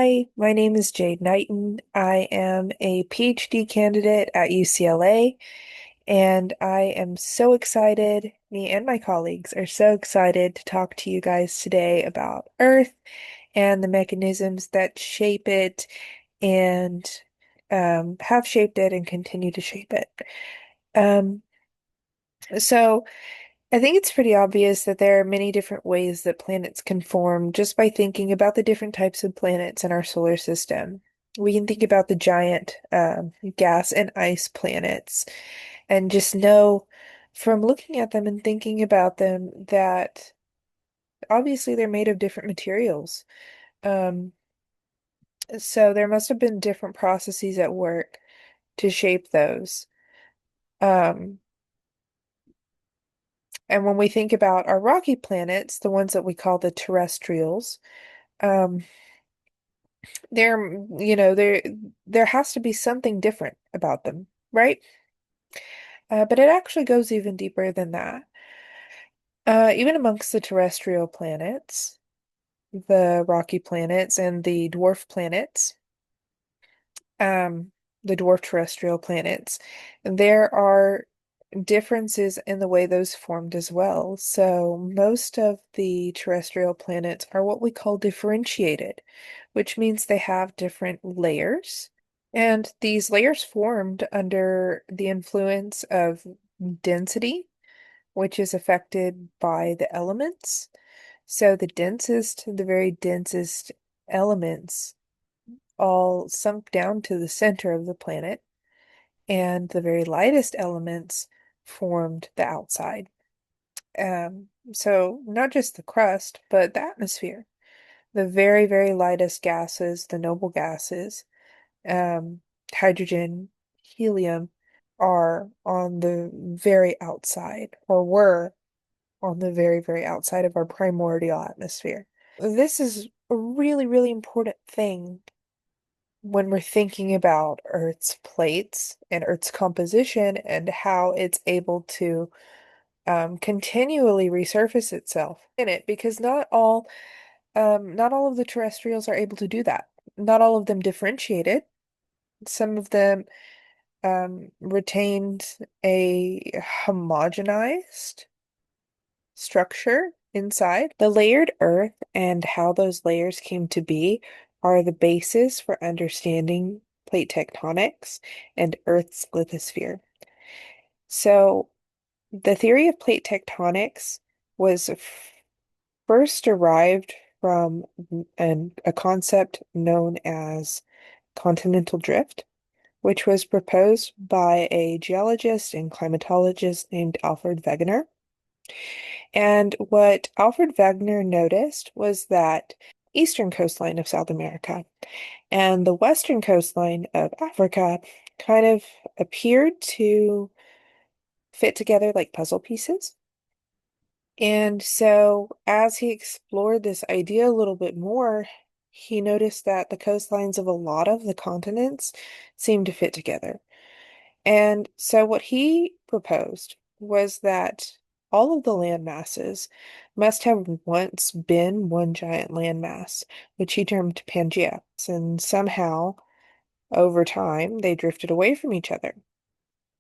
Hi, my name is Jade Knighton. I am a PhD candidate at UCLA, and I am so excited. Me and my colleagues are so excited to talk to you guys today about Earth and the mechanisms that shape it and have shaped it and continue to shape it. Um, so I think it's pretty obvious that there are many different ways that planets can form just by thinking about the different types of planets in our solar system. We can think about the giant gas and ice planets and just know from looking at them and thinking about them that obviously they're made of different materials. Um, so there must have been different processes at work to shape those. Um, and when we think about our rocky planets, the ones that we call the terrestrials, um, there has to be something different about them, right? But it actually goes even deeper than that. Even amongst the terrestrial planets, the rocky planets and um, the dwarf terrestrial planets, there are differences in the way those formed as well. So most of the terrestrial planets are what we call differentiated, which means they have different layers. And these layers formed under the influence of density, which is affected by the elements. So the very densest elements all sunk down to the center of the planet, and the very lightest elements formed the outside. So not just the crust, but the atmosphere. The very, very lightest gases, the noble gases, um, hydrogen, helium, are on the very outside, or were on the very, very outside of our primordial atmosphere. This is a really, really important thing when we're thinking about Earth's plates and Earth's composition and how it's able to continually resurface itself in it, because not all of the terrestrials are able to do that. Not all of them differentiated. Some of them retained a homogenized structure inside. The layered Earth and how those layers came to be are the basis for understanding plate tectonics and Earth's lithosphere. So, the theory of plate tectonics was first derived from a concept known as continental drift, which was proposed by a geologist and climatologist named Alfred Wegener. And what Alfred Wegener noticed was that eastern coastline of South America and the western coastline of Africa kind of appeared to fit together like puzzle pieces. And so, as he explored this idea a little bit more, he noticed that the coastlines of a lot of the continents seemed to fit together. And so, what he proposed was that all of the land masses must have once been one giant landmass, which he termed Pangea. And somehow, over time, they drifted away from each other.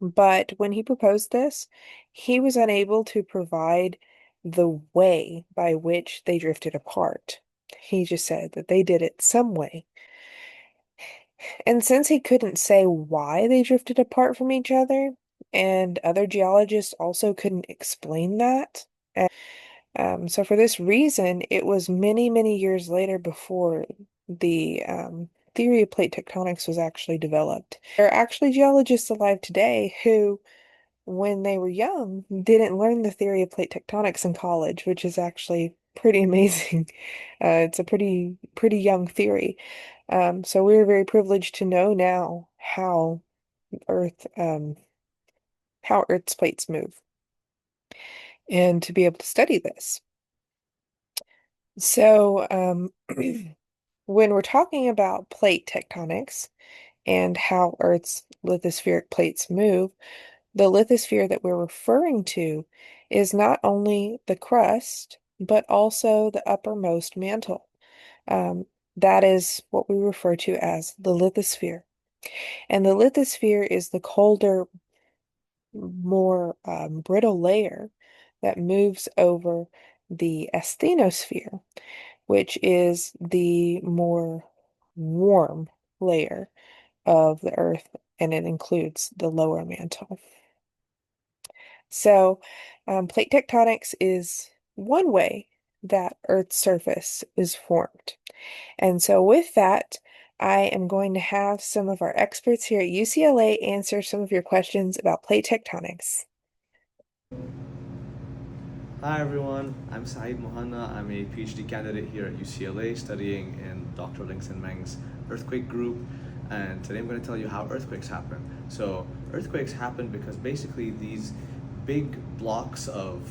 But when he proposed this, he was unable to provide the way by which they drifted apart. He just said that they did it some way. And since he couldn't say why they drifted apart from each other, and other geologists also couldn't explain that, so for this reason, it was many, many years later before the theory of plate tectonics was actually developed. There are actually geologists alive today who, when they were young, didn't learn the theory of plate tectonics in college, which is actually pretty amazing. It's a pretty young theory. So we're very privileged to know now Earth, how Earth's plates move, and to be able to study this. So, when we're talking about plate tectonics and how Earth's lithospheric plates move, the lithosphere that we're referring to is not only the crust, but also the uppermost mantle. That is what we refer to as the lithosphere. And the lithosphere is the colder, more brittle layer that moves over the asthenosphere, which is the more warm layer of the Earth, and it includes the lower mantle. So, plate tectonics is one way that Earth's surface is formed. And so, with that, I am going to have some of our experts here at UCLA answer some of your questions about plate tectonics. Hi everyone, I'm Saeed Mohanna. I'm a PhD candidate here at UCLA studying in Dr. Links and Meng's earthquake group. And today I'm going to tell you how earthquakes happen. So, earthquakes happen because basically these big blocks of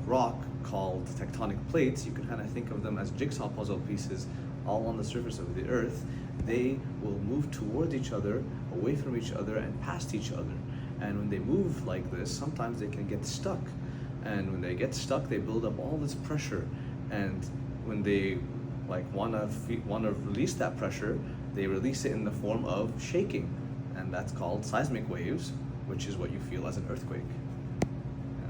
rock called tectonic plates, you can kind of think of them as jigsaw puzzle pieces all on the surface of the earth. They will move towards each other, away from each other, and past each other. And when they move like this, sometimes they can get stuck, and when they get stuck they build up all this pressure, and when they want to release that pressure, they release it in the form of shaking, and that's called seismic waves, which is what you feel as an earthquake. Yeah.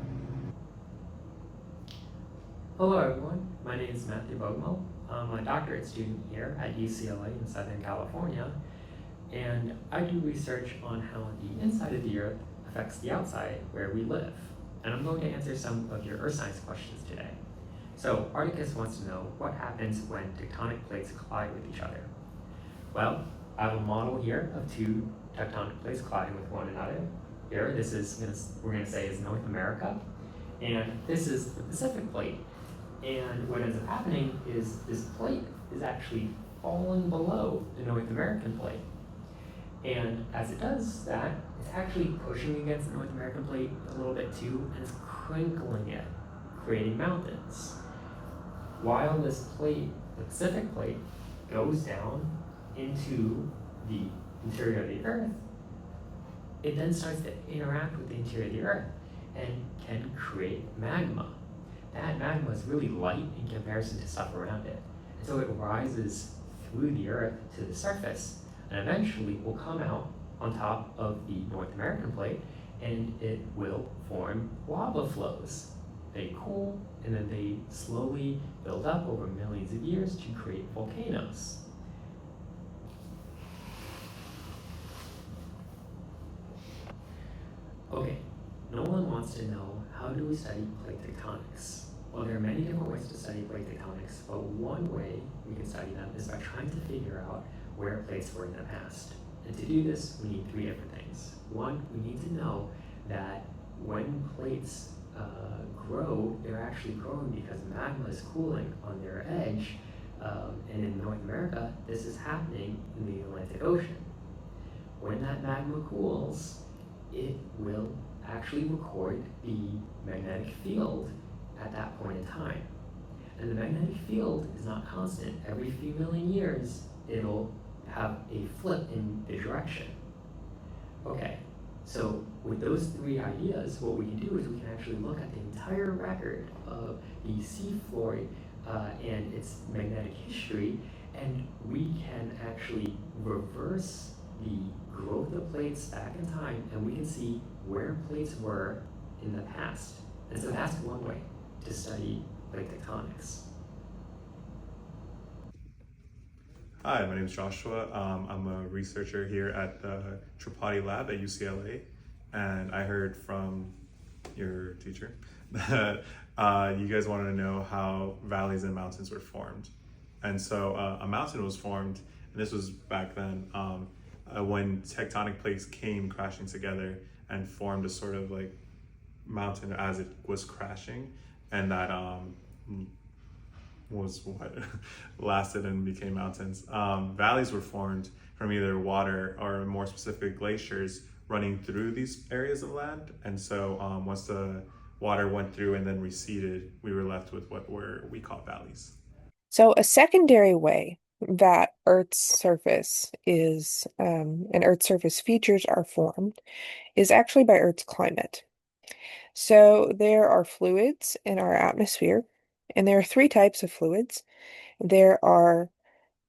Hello everyone, my name is Matthew Bogmo. I'm a doctorate student here at UCLA in Southern California, and I do research on how the inside of the Earth affects the outside where we live. And I'm going to answer some of your Earth science questions today. So Articus wants to know what happens when tectonic plates collide with each other. Well, I have a model here of two tectonic plates colliding with one another. Here, we're going to say is North America, and this is the Pacific plate. And what ends up happening is this plate is actually falling below the North American plate. And as it does that, it's actually pushing against the North American plate a little bit too, and it's crinkling it, creating mountains. While this plate, the Pacific plate, goes down into the interior of the Earth, it then starts to interact with the interior of the Earth and can create magma. That magma is really light in comparison to stuff around it. And so it rises through the Earth to the surface, and eventually will come out on top of the North American plate, and it will form lava flows. They cool, and then they slowly build up over millions of years to create volcanoes. Okay, no one wants to know, how do we study plate tectonics? Well, there are many different ways to study plate tectonics, but one way we can study them is by trying to figure out where plates were in the past. And to do this, we need three different things. One, we need to know that when plates grow, they're actually growing because magma is cooling on their edge. And in North America, this is happening in the Atlantic Ocean. When that magma cools, it will actually record the magnetic field at that point in time. And the magnetic field is not constant. Every few million years, it'll have a flip in the direction. Okay, so with those three ideas, what we can do is we can actually look at the entire record of the seafloor and its magnetic history, and we can actually reverse the growth of plates back in time, and we can see where plates were in the past. And so that's one way to study plate tectonics. Hi, my name is Joshua. I'm a researcher here at the Tripodi Lab at UCLA, and I heard from your teacher that you guys wanted to know how valleys and mountains were formed. And so a mountain was formed, and this was back then when tectonic plates came crashing together and formed a sort of like mountain as it was crashing, and that was what lasted and became mountains. Valleys were formed from either water or more specific glaciers running through these areas of land. And so once the water went through and then receded, we were left with we call valleys. So, a secondary way that Earth's surface is, and Earth's surface features are formed is actually by Earth's climate. So, there are fluids in our atmosphere, and there are three types of fluids. There are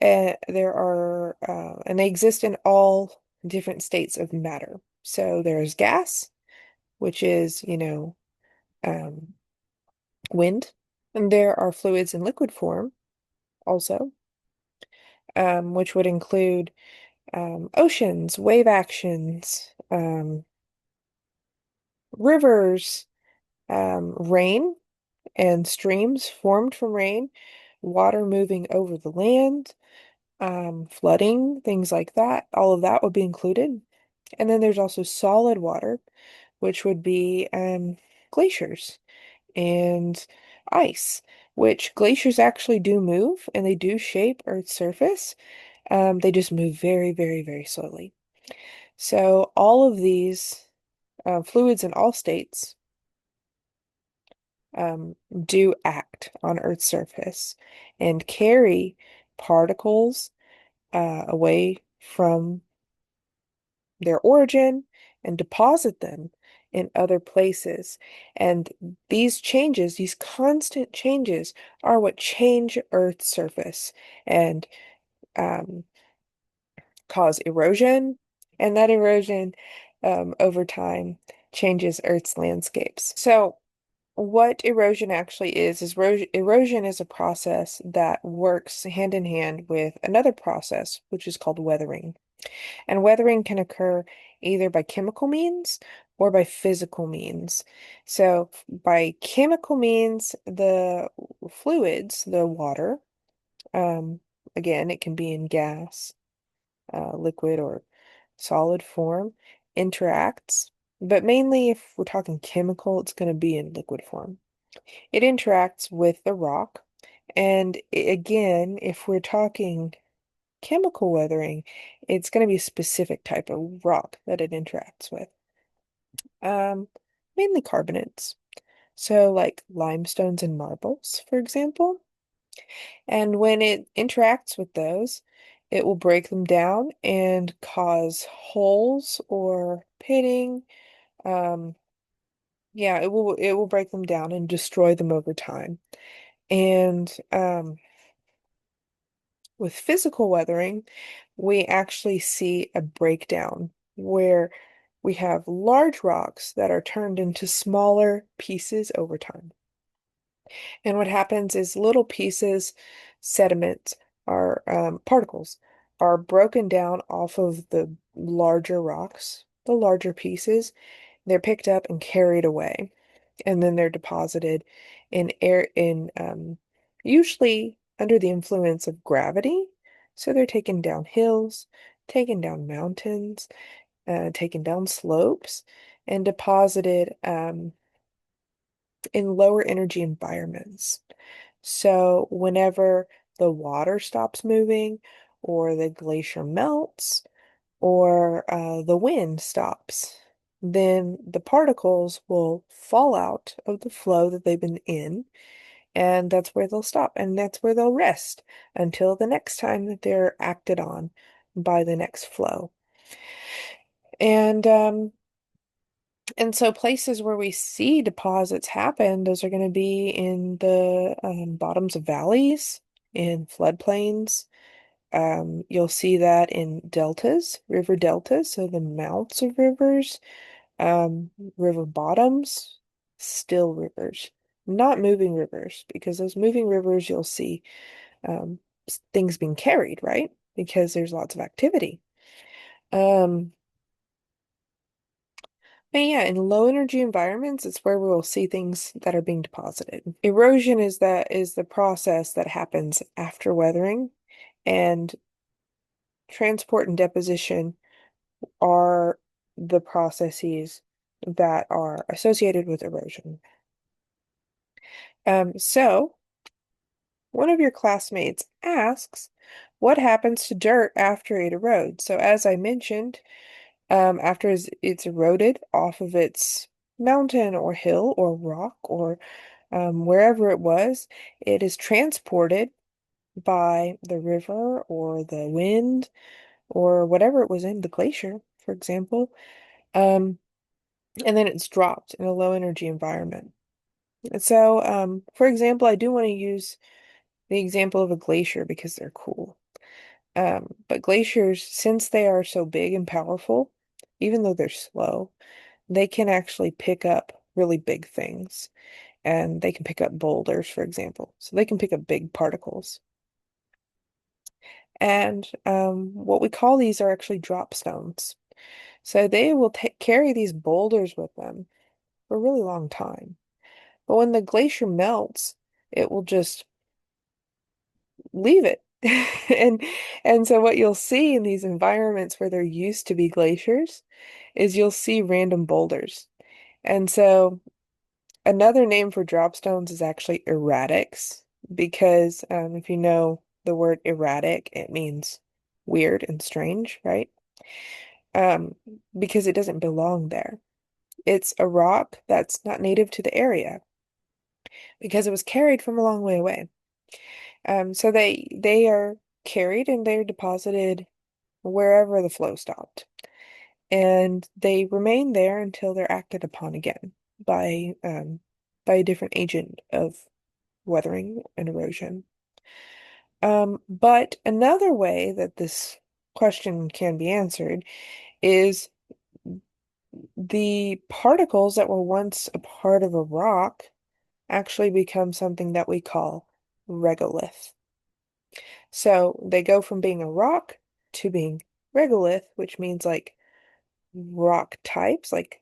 And they exist in all different states of matter. So there's gas, which is, um, wind, and there are fluids in liquid form also, which would include oceans, wave actions, rivers, rain and streams formed from rain, water moving over the land, flooding, things like that. All of that would be included. And then there's also solid water, which would be glaciers and ice, which glaciers actually do move and they do shape Earth's surface. They just move very, very, very slowly. So all of these fluids in all states do act on Earth's surface and carry particles away from their origin and deposit them in other places. And these changes, these constant changes, are what change Earth's surface and um, cause erosion. And that erosion, over time, changes Earth's landscapes. So, what erosion actually is erosion is a process that works hand in hand with another process, which is called weathering. And weathering can occur either by chemical means or by physical means. So, by chemical means, the fluids, the water, um, again, it can be in gas, liquid, or solid form, interacts. But mainly, if we're talking chemical, it's going to be in liquid form. It interacts with the rock. And again, if we're talking chemical weathering, it's going to be a specific type of rock that it interacts with. Um, Mainly carbonates. So like limestones and marbles, for example. And when it interacts with those, it will break them down and cause holes or pitting. Um, yeah, it will break them down and destroy them over time. And with physical weathering, we actually see a breakdown where we have large rocks that are turned into smaller pieces over time. And what happens is little pieces, sediments, are particles, are broken down off of the larger rocks, the larger pieces. They're picked up and carried away, and then they're deposited in air in usually under the influence of gravity. So they're taken down hills, taken down mountains, taken down slopes, and deposited in lower energy environments. So whenever the water stops moving, or the glacier melts, or the wind stops, then the particles will fall out of the flow that they've been in, and that's where they'll stop, and that's where they'll rest until the next time that they're acted on by the next flow. And and so places where we see deposits happen, those are going to be in the bottoms of valleys, in floodplains. You'll see that in deltas, river deltas, so the mouths of rivers, river bottoms, still rivers, not moving rivers, because those moving rivers you'll see um, things being carried, right? Because there's lots of activity. Um, but yeah, in low energy environments, it's where we will see things that are being deposited. Erosion is the process that happens after weathering, and transport and deposition are the processes that are associated with erosion. So one of your classmates asks, what happens to dirt after it erodes? So as I mentioned, after it's eroded off of its mountain or hill or rock or wherever it was, it is transported by the river or the wind or whatever it was in, the glacier, for example. Um, and then it's dropped in a low energy environment. So, for example, I do want to use the example of a glacier because they're cool. But glaciers, since they are so big and powerful, even though they're slow, they can actually pick up really big things. And they can pick up boulders, for example. So they can pick up big particles. And what we call these are actually drop stones. So they will carry these boulders with them for a really long time. But when the glacier melts, it will just leave it. And so what you'll see in these environments where there used to be glaciers is you'll see random boulders. And so another name for drop stones is actually erratics, because if you know the word erratic, it means weird and strange, right? Um, because it doesn't belong there. It's a rock that's not native to the area because it was carried from a long way away. So they are carried and they're deposited wherever the flow stopped, and they remain there until they're acted upon again by a different agent of weathering and erosion. But another way that this question can be answered is the particles that were once a part of a rock actually become something that we call regolith. So they go from being a rock to being regolith, which means like rock types, like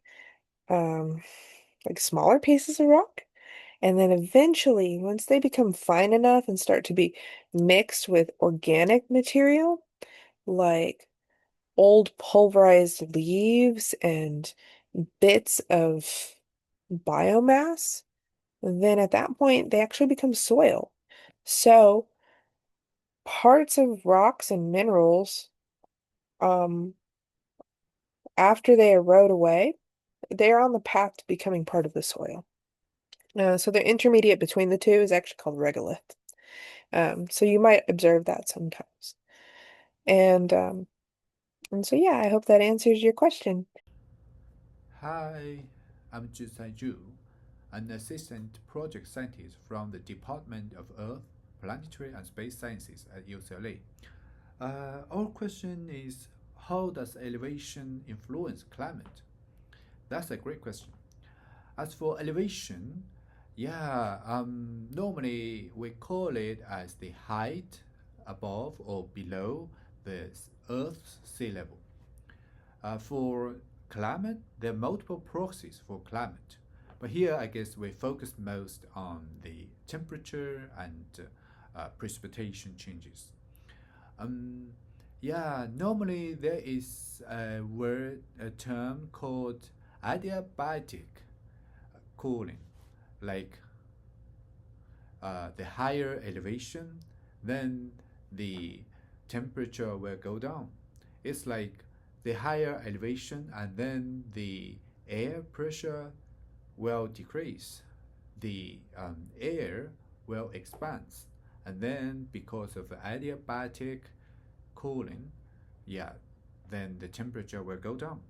smaller pieces of rock. And then eventually, once they become fine enough and start to be mixed with organic material, like old pulverized leaves and bits of biomass, then at that point they actually become soil. So parts of rocks and minerals, um, after they erode away, they're on the path to becoming part of the soil. So the intermediate between the two is actually called regolith. So you might observe that sometimes. And so yeah, I hope that answers your question. Hi, I'm Jusai Zhu, an assistant project scientist from the Department of Earth, Planetary and Space Sciences at UCLA. Our question is, how does elevation influence climate? That's a great question. As for elevation, normally we call it as the height above or below the Earth's sea level. For climate, there are multiple proxies for climate. But here, I guess we focus most on the temperature and precipitation changes. Um, Normally there is a term called adiabatic cooling, like the higher elevation, then the temperature will go down. It's like the higher elevation and then the air pressure will decrease. The air will expand. And then because of adiabatic cooling, yeah, then the temperature will go down.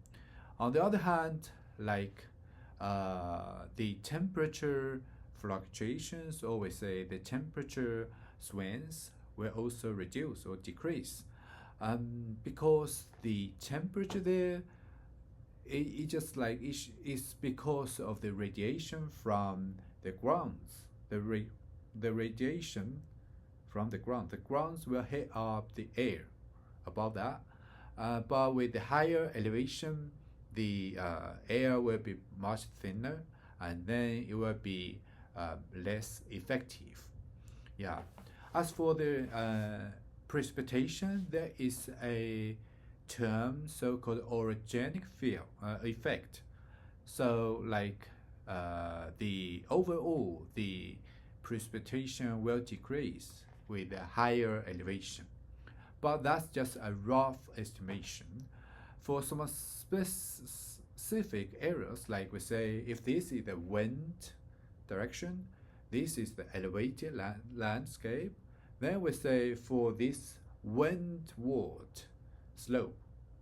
On the other hand, like the temperature fluctuations, or we say the temperature swings, will also reduce or decrease. Because the temperature there, it just like it's because of the radiation from the grounds. The radiation from the ground. The grounds will heat up the air above that. But with the higher elevation, the air will be much thinner, and then it will be less effective. Yeah. As for the precipitation, there is a term so-called orogenic field effect. So, like the overall, the precipitation will decrease with a higher elevation. But that's just a rough estimation. For some specific areas, like we say, if this is the wind direction, this is the elevated landscape, then we say for this windward slope,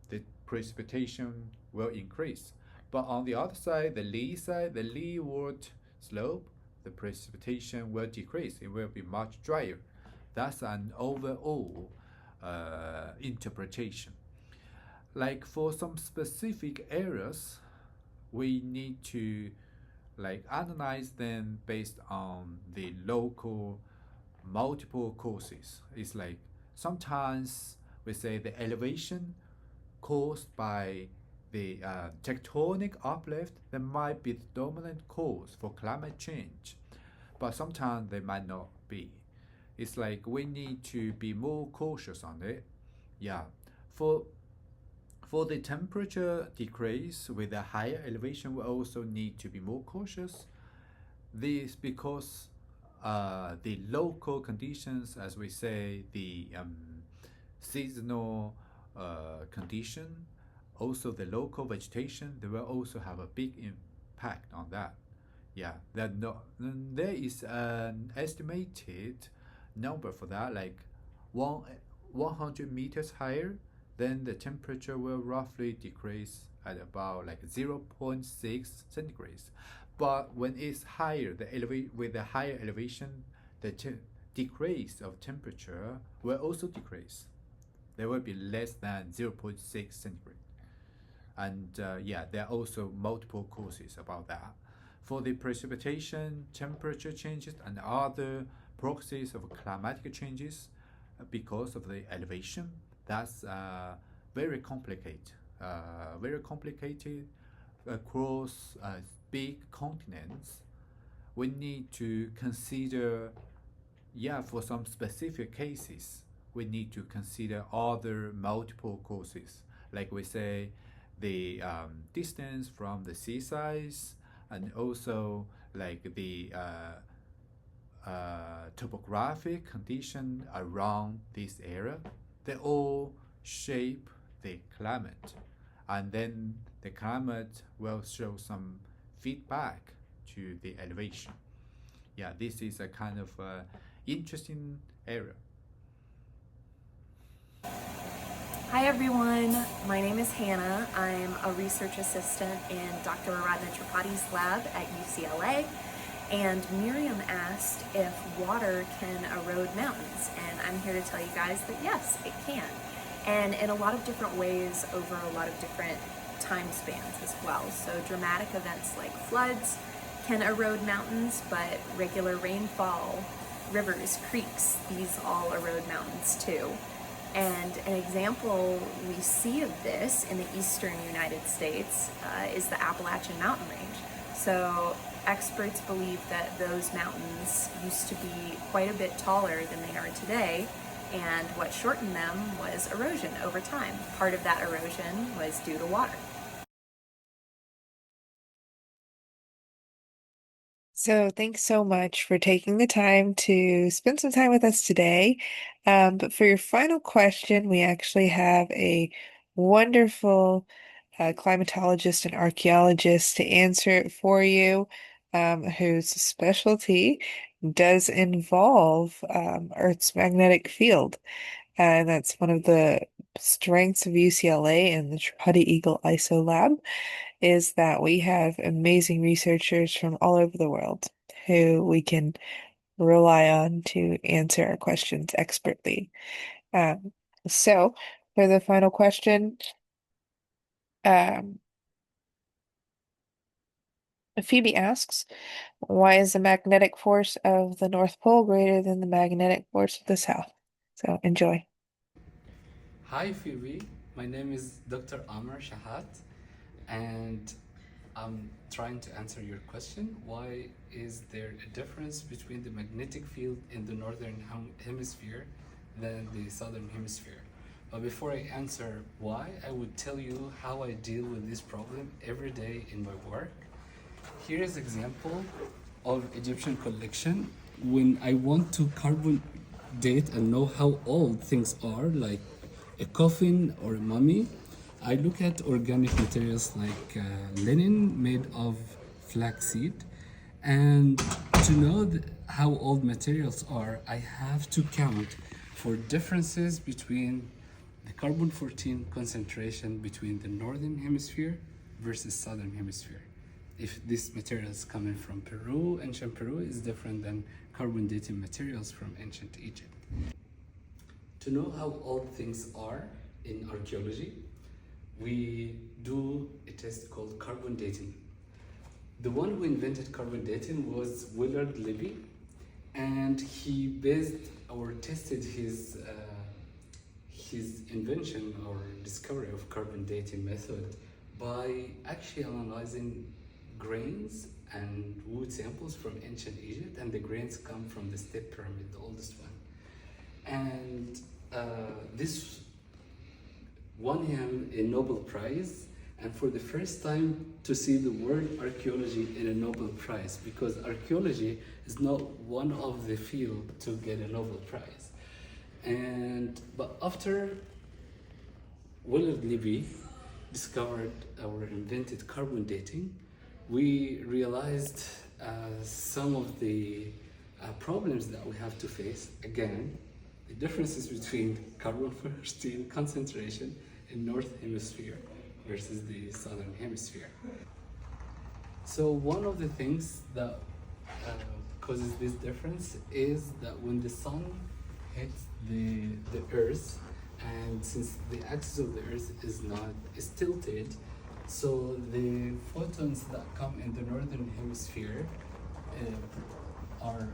the precipitation will increase. But on the other side, the leeward slope, the precipitation will decrease. It will be much drier. That's an overall interpretation. Like for some specific areas, we need to like analyze them based on the local multiple causes. It's like sometimes we say the elevation caused by the tectonic uplift that might be the dominant cause for climate change, but sometimes they might not be. It's like we need to be more cautious on it. Yeah, for for the temperature decrease with a higher elevation, we also need to be more cautious. This because the local conditions, as we say, the seasonal condition, also the local vegetation, they will also have a big impact on that. Yeah, there is an estimated number for that, like one 100 meters higher, then the temperature will roughly decrease at about like 0.6 centigrades. But when it's higher, with the higher elevation, the decrease of temperature will also decrease. There will be less than 0.6 centigrade. And yeah, there are also multiple causes about that. For the precipitation, temperature changes, and other proxies of climatic changes because of the elevation, that's very complicated across big continents. We need to consider, yeah, for some specific cases, we need to consider other multiple causes, like we say, the distance from the seasides, and also like the topographic condition around this area. They all shape the climate, and then the climate will show some feedback to the elevation. Yeah, this is a kind of interesting area. Hi everyone, my name is Hannah. I'm a research assistant in Dr. Aradhana Tripathi's lab at UCLA, and Miriam asked if water can erode mountains, and I'm here to tell you guys that yes, it can, and in a lot of different ways over a lot of different time spans as well. So dramatic events like floods can erode mountains, but regular rainfall, rivers, creeks, these all erode mountains too. And an example we see of this in the eastern United States is the Appalachian Mountain Range. So experts believe that those mountains used to be quite a bit taller than they are today, and what shortened them was erosion over time. Part of that erosion was due to water. So thanks so much for taking the time to spend some time with us today. But for your final question, we actually have a wonderful climatologist and archaeologist to answer it for you, whose specialty does involve Earth's magnetic field. And that's one of the strengths of UCLA and the Tripati Eagle ISO lab is that we have amazing researchers from all over the world who we can rely on to answer our questions expertly. Um, so for the final question, um, Phoebe asks, why is the magnetic force of the North Pole greater than the magnetic force of the South? So enjoy. Hi Phoebe, my name is Dr. Amr Shahat, and I'm trying to answer your question. Why is there a difference between the magnetic field in the northern hemisphere than the southern hemisphere? But before I answer why, I would tell you how I deal with this problem every day in my work. Here is example of Egyptian collection. When I want to carbon date and know how old things are, like a coffin or a mummy, I look at organic materials like linen made of flaxseed. And to know how old materials are, I have to count for differences between the carbon 14 concentration between the northern hemisphere versus southern hemisphere. If this material is coming from Peru, ancient Peru is different than carbon dating materials from ancient Egypt. to know how old things are in archaeology, we do a test called carbon dating. The one who invented carbon dating was Willard Libby, and he based or tested his invention or discovery of carbon dating method by actually analyzing grains and wood samples from ancient Egypt, and the grains come from the Step Pyramid, the oldest one. And this won him a Nobel Prize, and for the first time to see the word archaeology in a Nobel Prize, because archaeology is not one of the fields to get a Nobel Prize. But after Willard Libby discovered or invented carbon dating, we realized some of the problems that we have to face. Again, the differences between carbon-14 concentration in North Hemisphere versus the Southern Hemisphere. So one of the things that causes this difference is that when the sun hits the Earth, and since the axis of the Earth is tilted, so the photons that come in the Northern Hemisphere are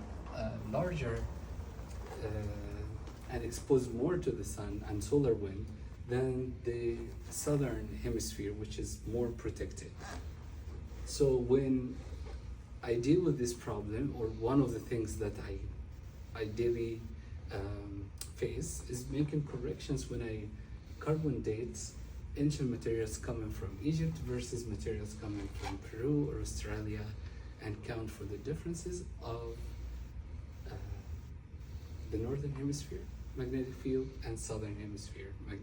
larger and exposed more to the sun and solar wind than the Southern Hemisphere, which is more protected. So when I deal with this problem, or one of the things that I daily face is making corrections when I carbon date ancient materials coming from Egypt versus materials coming from Peru or Australia, and count for the differences of the Northern Hemisphere magnetic field and Southern Hemisphere magnetic